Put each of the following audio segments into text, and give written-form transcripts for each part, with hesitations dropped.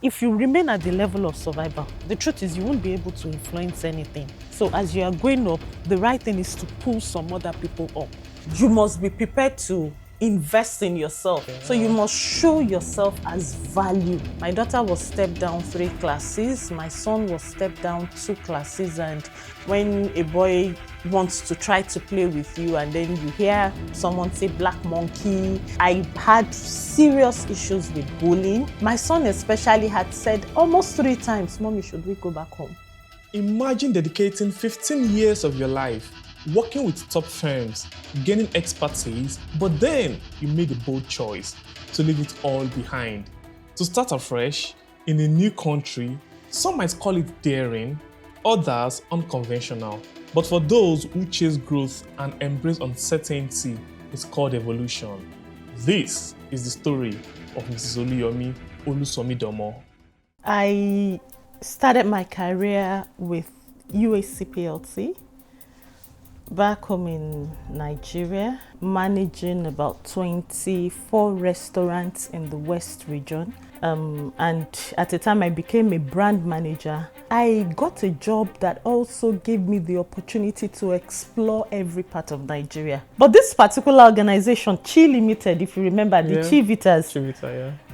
if you remain at the level of survival, the truth is you won't be able to influence anything. So as you are going up, the right thing is to pull some other people up. You must be prepared to invest in yourself. So you must show yourself as value. My daughter was stepped down 3 classes. My son was stepped down 2 classes. And when a boy wants to try to play with you and then you hear someone say black monkey, I had serious issues with bullying. My son especially had said almost 3 times, "Mommy, should we go back home?" Imagine dedicating 15 years of your life working with top firms, gaining expertise, but then you made a bold choice to leave it all behind. To start afresh in a new country, some might call it daring, others unconventional. But for those who chase growth and embrace uncertainty, it's called evolution. This is the story of Mrs. Oluyomi Olusomidomo. I started my career with UAC PLC back home in Nigeria, managing about 24 restaurants in the West region. And at the time I became a brand manager. I got a job that also gave me the opportunity to explore every part of Nigeria. But this particular organization, Chi Limited, if you remember, the Chivitas,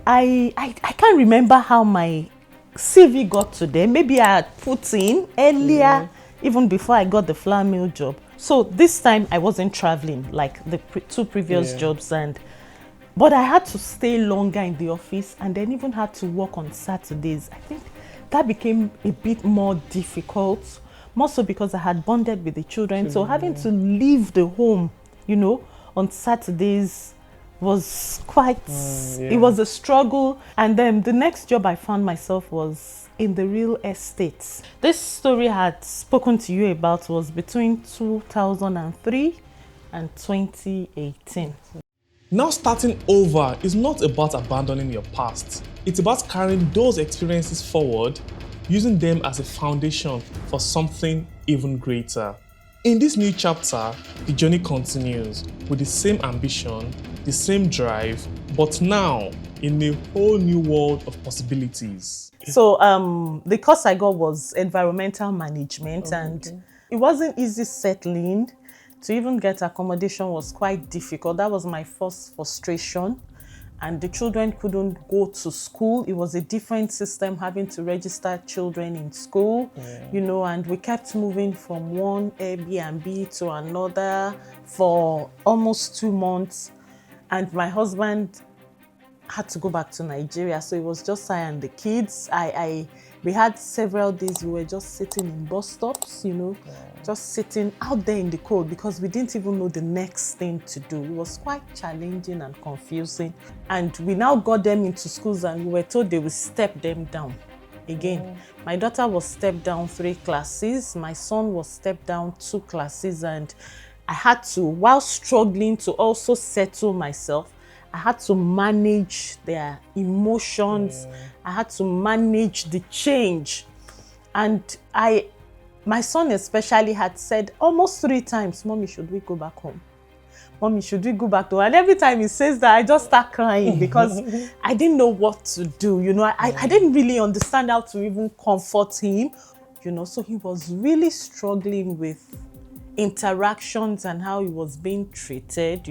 I can't remember how my CV got to them. Maybe I had put in earlier, even before I got the flour mill job. So this time I wasn't traveling like the 2 previous jobs, but I had to stay longer in the office and then even had to work on Saturdays. I think that became a bit more difficult, more so because I had bonded with the children. So having to leave the home, on Saturdays was quite, it was a struggle. And then the next job I found myself was in the real estate. This story I had spoken to you about was between 2003 and 2018. Now starting over is not about abandoning your past. It's about carrying those experiences forward, using them as a foundation for something even greater. In this new chapter, the journey continues with the same ambition, the same drive, but now in a whole new world of possibilities. So the course I got was environmental management, and it wasn't easy settling. To even get accommodation was quite difficult. That was my first frustration. And the children couldn't go to school. It was a different system, having to register children in school, and we kept moving from one Airbnb to another for almost 2 months. And my husband had to go back to Nigeria. So it was just I and the kids. We had several days we were just sitting in bus stops, just sitting out there in the cold because we didn't even know the next thing to do. It was quite challenging and confusing. And we now got them into schools and we were told they would step them down. Again, my daughter was stepped down 3 classes. My son was stepped down 2 classes. And I had to, while struggling to also settle myself, I had to manage their emotions. I had to manage the change. And my son especially had said almost 3 times, "Mommy, should we go back home? Mommy, should we go back to?" And every time he says that, I just start crying because I didn't know what to do. I didn't really understand how to even comfort him. So he was really struggling with interactions and how he was being treated.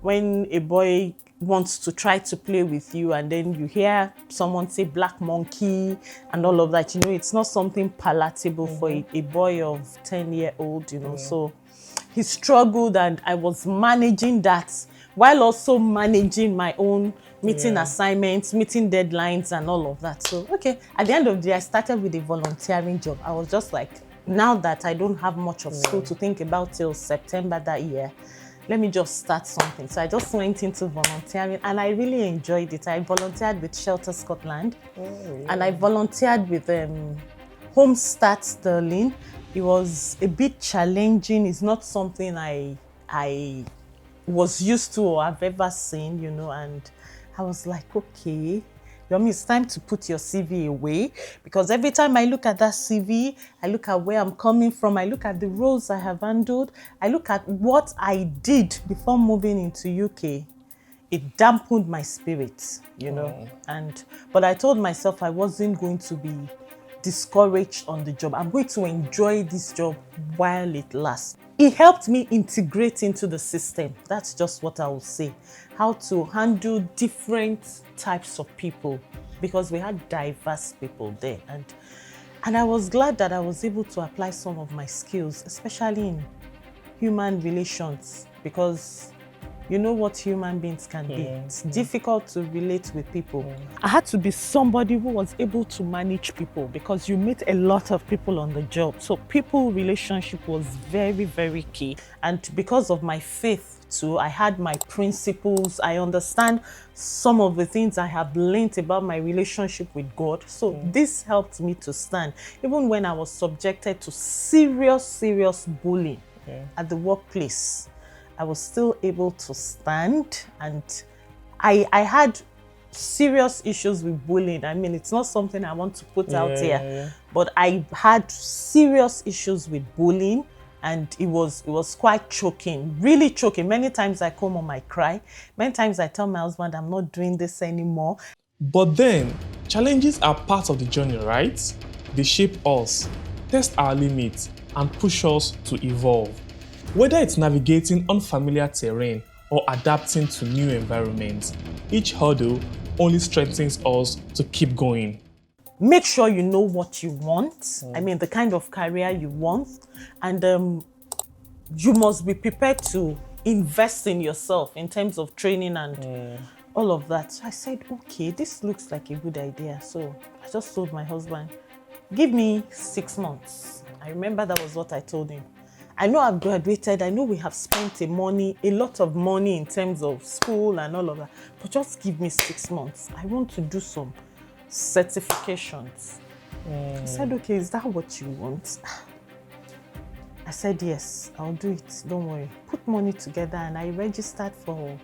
When a boy wants to try to play with you and then you hear someone say black monkey and all of that, it's not something palatable for a boy of 10-year-old, So he struggled and I was managing that while also managing my own meeting assignments, meeting deadlines and all of that. So, at the end of the day, I started with a volunteering job. I was just like, now that I don't have much of school to think about till September that year, let me just start something. So I just went into volunteering and I really enjoyed it. I volunteered with Shelter Scotland and I volunteered with Home Start Sterling. It was a bit challenging. It's not something I was used to or I've ever seen, and I was like, okay, Yomi, it's time to put your CV away, because every time I look at that CV, I look at where I'm coming from, I look at the roles I have handled, I look at what I did before moving into UK. it dampened my spirit, you know. But I told myself I wasn't going to be discouraged on the job. I'm going to enjoy this job while it lasts. It helped me integrate into the system. That's just what I will say. How to handle different types of people, because we had diverse people there. And I was glad that I was able to apply some of my skills, especially in human relations, because you know what human beings can be. It's difficult to relate with people. I had to be somebody who was able to manage people, because you meet a lot of people on the job. So people relationship was very, very key. And because of my faith too, I had my principles. I understand some of the things I have learned about my relationship with God. So this helped me to stand. Even when I was subjected to serious bullying at the workplace, I was still able to stand. And I had serious issues with bullying. I mean, it's not something I want to put out here, but I had serious issues with bullying, and it was quite choking, really choking. Many times I come home, I cry. Many times I tell my husband I'm not doing this anymore. But then, challenges are part of the journey, right? They shape us, test our limits, and push us to evolve. Whether it's navigating unfamiliar terrain or adapting to new environments, each hurdle only strengthens us to keep going. Make sure you know what you want. I mean, the kind of career you want. And you must be prepared to invest in yourself in terms of training and all of that. So I said, okay, this looks like a good idea. So I just told my husband, give me 6 months. I remember that was what I told him. I know I've graduated. I know we have spent a lot of money in terms of school and all of that. But just give me 6 months. I want to do some certifications. He said, okay, is that what you want? I said, yes, I'll do it. Don't worry. Put money together, and I registered for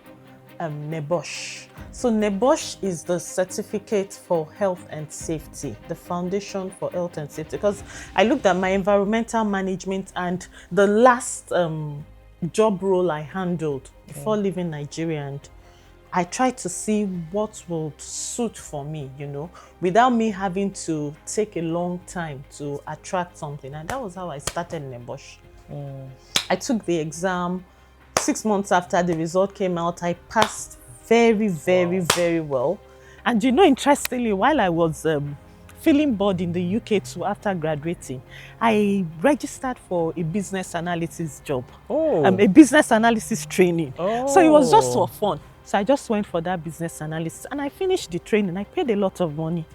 NEBOSH. So NEBOSH is the certificate for health and safety, the foundation for health and safety. Because I looked at my environmental management and the last job role I handled before leaving Nigeria, and I tried to see what would suit for me, you know, without me having to take a long time to attract something. And that was how I started NEBOSH. I took the exam. 6 months after the result came out, I passed very well. And you know, interestingly, while I was feeling bored in the UK too after graduating, I registered for a business analysis job, a business analysis training. So it was just for fun. So I just went for that business analysis, and I finished the training. I paid a lot of money.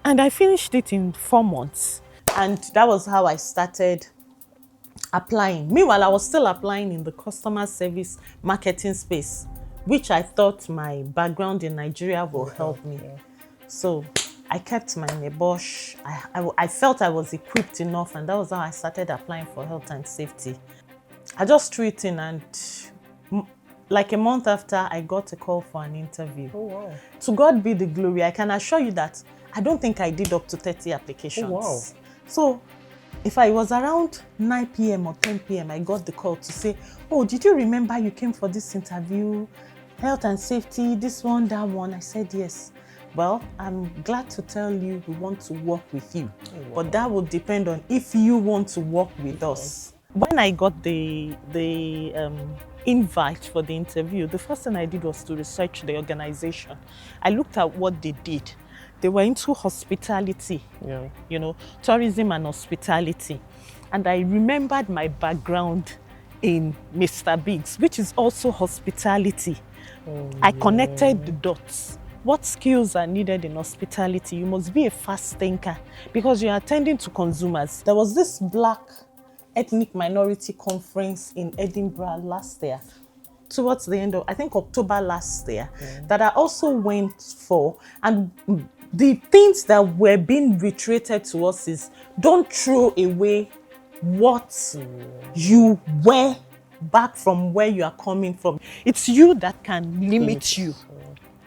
And I finished it in 4 months. And that was how I started applying. Meanwhile, I was still applying in the customer service marketing space, which I thought my background in Nigeria will help me. So I kept my NEBOSH. I felt I was equipped enough, and that was how I started applying for health and safety. I just threw it in, and like a month after, I got a call for an interview. To God be the glory. I can assure you that I don't think I did up to 30 applications. So if I was around 9 p.m. or 10 p.m., I got the call to say, oh, did you remember you came for this interview? Health and safety, this one, that one. I said, yes. Well, I'm glad to tell you we want to work with you. But that will depend on if you want to work with us. When I got the invite for the interview, the first thing I did was to research the organization. I looked at what they did. They were into hospitality, you know, tourism and hospitality. And I remembered my background in Mr. Biggs, which is also hospitality. I connected the dots. What skills are needed in hospitality? You must be a fast thinker because you're attending to consumers. There was this Black ethnic minority conference in Edinburgh last year, towards the end of, I think, October last year, that I also went for. And the things that were being reiterated to us is, don't throw away what you were back from where you are coming from. It's you that can limit you.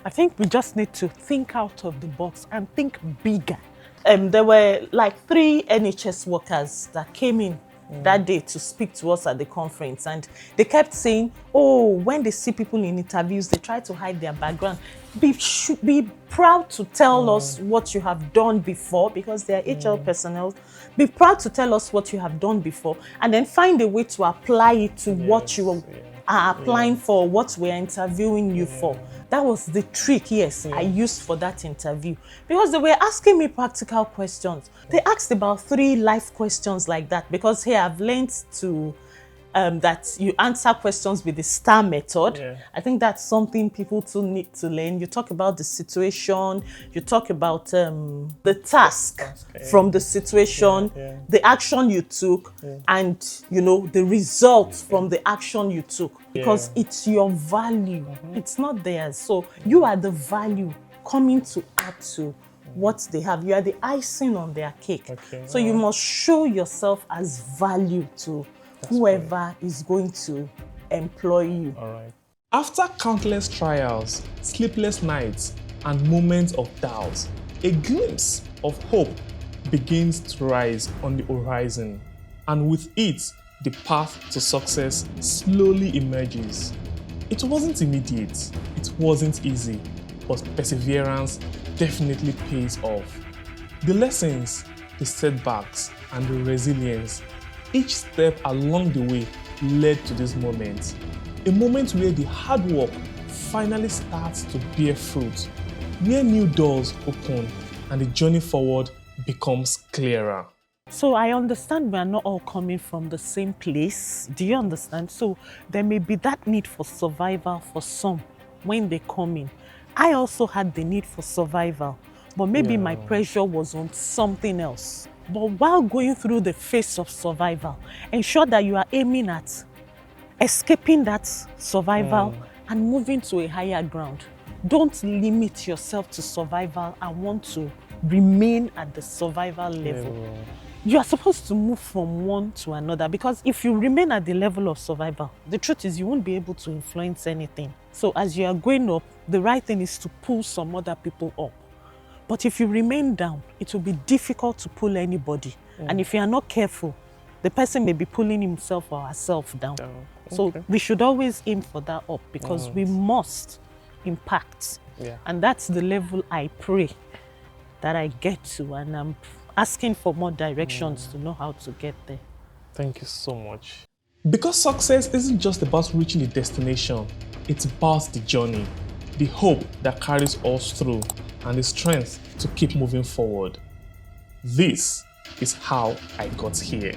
I think we just need to think out of the box and think bigger. There were like 3 NHS workers that came in that day to speak to us at the conference, and they kept saying, oh, when they see people in interviews, they try to hide their background. Be proud to tell us what you have done before, because they are HR personnel. Be proud to tell us what you have done before, and then find a way to apply it to what you are applying for, what we're interviewing you for. That was the trick, I used for that interview, because they were asking me practical questions. They asked about 3 life questions like that, because here I've learned to that you answer questions with the STAR method. I think that's something people too need to learn. You talk about the situation, you talk about the task from the situation, the action you took, and the results from the action you took, because it's your value, it's not theirs. So you are the value coming to add to what they have. You are the icing on their cake. So you must show yourself as value to whoever is going to employ you. After countless trials, sleepless nights, and moments of doubt, a glimpse of hope begins to rise on the horizon. And with it, the path to success slowly emerges. It wasn't immediate, it wasn't easy, but perseverance definitely pays off. The lessons, the setbacks, and the resilience, each step along the way led to this moment. A moment where the hard work finally starts to bear fruit, where new doors open and the journey forward becomes clearer. So I understand we are not all coming from the same place. Do you understand? So there may be that need for survival for some when they come in. I also had the need for survival, but maybe my pressure was on something else. But while going through the phase of survival, ensure that you are aiming at escaping that survival and moving to a higher ground. Don't limit yourself to survival and want to remain at the survival level. You are supposed to move from one to another, because if you remain at the level of survival, the truth is you won't be able to influence anything. So as you are going up, the right thing is to pull some other people up. But if you remain down, it will be difficult to pull anybody. And if you are not careful, the person may be pulling himself or herself down. So we should always aim for that up, because we must impact. And that's the level I pray that I get to, and I'm asking for more directions to know how to get there. Thank you so much. Because success isn't just about reaching the destination, it's about the journey, the hope that carries us through, and the strength to keep moving forward. This is how I got here.